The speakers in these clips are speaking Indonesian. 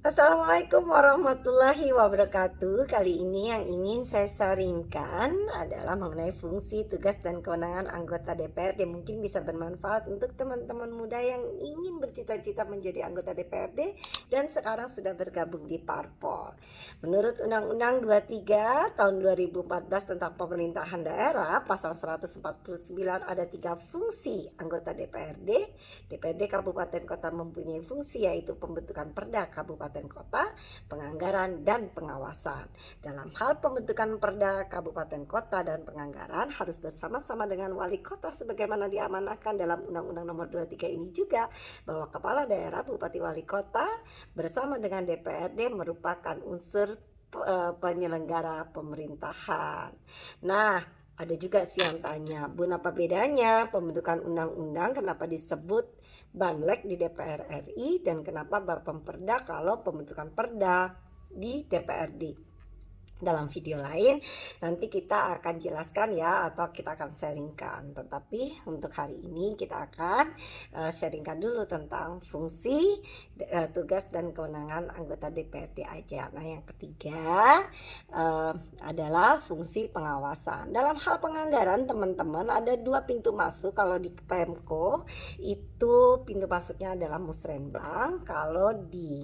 Assalamualaikum warahmatullahi wabarakatuh. Kali ini yang ingin saya sharingkan adalah mengenai fungsi, tugas, dan kewenangan anggota DPRD. Mungkin bisa bermanfaat untuk teman-teman muda yang ingin bercita-cita menjadi anggota DPRD dan sekarang sudah bergabung di Parpol. Menurut Undang-Undang 23 tahun 2014 tentang pemerintahan daerah, pasal 149 ada 3 fungsi anggota DPRD. DPRD Kabupaten Kota mempunyai fungsi yaitu pembentukan Perda Kabupaten Kota, penganggaran, dan pengawasan. Dalam hal pembentukan Perda Kabupaten Kota dan penganggaran harus bersama-sama dengan wali kota sebagaimana diamanahkan dalam Undang-Undang Nomor 23 ini juga, bahwa kepala daerah, bupati, wali kota bersama dengan DPRD merupakan unsur penyelenggara pemerintahan. Nah, ada juga sih yang tanya, Bun, apa bedanya pembentukan undang-undang kenapa disebut Banlek di DPR RI dan kenapa Bapemperda kalau pembentukan perda di DPRD? Dalam video lain nanti kita akan jelaskan ya, atau kita akan sharingkan. Tetapi untuk hari ini kita akan sharingkan dulu tentang fungsi, tugas, dan kewenangan anggota DPRD aja. Nah, yang ketiga adalah fungsi pengawasan. Dalam hal penganggaran, teman-teman, ada 2 pintu masuk. Kalau di Pemko itu pintu masuknya adalah Musrenbang. Kalau di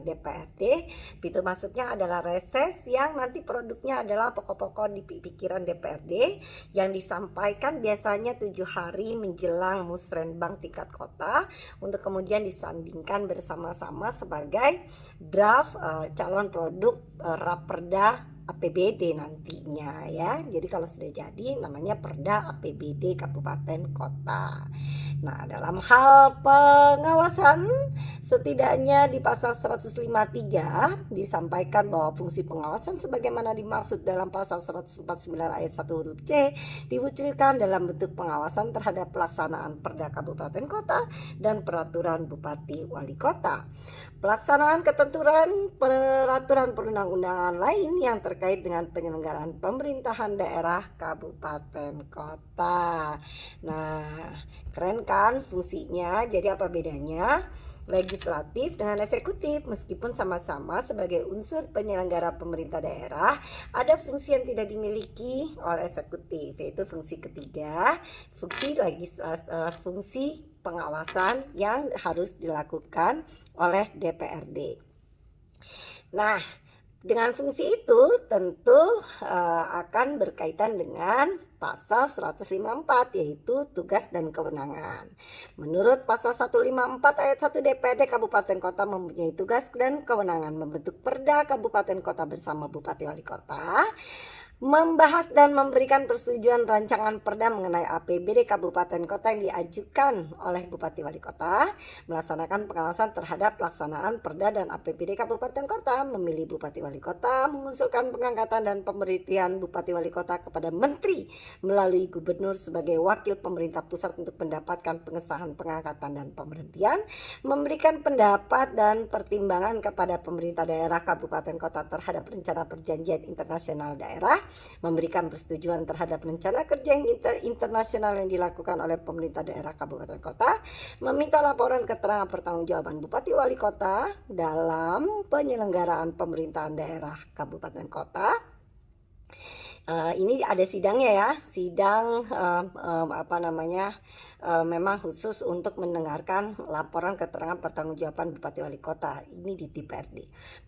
DPRD pintu masuknya adalah reses, yang nanti produknya adalah pokok-pokok di pikiran DPRD yang disampaikan biasanya 7 hari menjelang musrenbang tingkat kota untuk kemudian disandingkan bersama-sama sebagai draft calon produk Raperda APBD nantinya ya. Jadi kalau sudah jadi namanya Perda APBD Kabupaten Kota. Nah, dalam hal pengawasan, setidaknya di pasal 153 disampaikan bahwa fungsi pengawasan sebagaimana dimaksud dalam pasal 149 ayat 1 huruf C diwujudkan dalam bentuk pengawasan terhadap pelaksanaan Perda Kabupaten Kota dan peraturan Bupati Wali Kota. Pelaksanaan ketentuan peraturan perundang-undangan lain yang terkait dengan penyelenggaraan pemerintahan daerah kabupaten kota. Nah, keren kan fungsinya? Jadi apa bedanya legislatif dengan eksekutif? Meskipun sama-sama sebagai unsur penyelenggara pemerintah daerah, ada fungsi yang tidak dimiliki oleh eksekutif, yaitu fungsi ketiga, fungsi pengawasan yang harus dilakukan oleh DPRD. Nah, dengan fungsi itu tentu akan berkaitan dengan pasal 154, yaitu tugas dan kewenangan. Menurut pasal 154 ayat 1, DPRD Kabupaten Kota mempunyai tugas dan kewenangan membentuk Perda Kabupaten Kota bersama Bupati Wali Kota, membahas dan memberikan persetujuan rancangan perda mengenai APBD Kabupaten Kota yang diajukan oleh Bupati Wali Kota, melaksanakan pengawasan terhadap pelaksanaan perda dan APBD Kabupaten Kota, memilih Bupati Wali Kota, mengusulkan pengangkatan dan pemberhentian Bupati Wali Kota kepada Menteri melalui Gubernur sebagai wakil pemerintah pusat untuk mendapatkan pengesahan pengangkatan dan pemberhentian, memberikan pendapat dan pertimbangan kepada pemerintah daerah Kabupaten Kota terhadap rencana perjanjian internasional daerah, memberikan persetujuan terhadap rencana kerja internasional yang dilakukan oleh pemerintah daerah Kabupaten Kota, meminta laporan keterangan pertanggungjawaban Bupati Wali Kota dalam penyelenggaraan pemerintahan daerah Kabupaten Kota. Ini ada sidangnya ya, sidang memang khusus untuk mendengarkan laporan keterangan pertanggungjawaban Bupati Wali Kota. Ini di DPRD.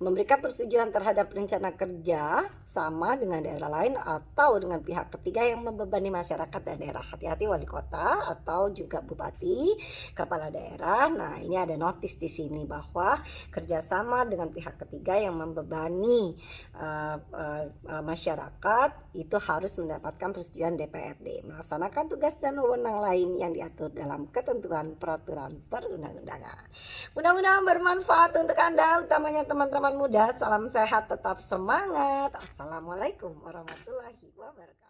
Memberikan persetujuan terhadap rencana kerja sama dengan daerah lain atau dengan pihak ketiga yang membebani masyarakat dan daerah. Hati-hati wali kota atau juga bupati, kepala daerah. Nah, ini ada notis di sini bahwa kerjasama dengan pihak ketiga yang membebani masyarakat itu harus mendapatkan persetujuan DPRD. Melaksanakan tugas dan wewenang lain yang diatur dalam ketentuan peraturan perundang-undangan. Mudah-mudahan bermanfaat untuk Anda, utamanya teman-teman muda. Salam sehat, tetap semangat. Assalamualaikum warahmatullahi wabarakatuh.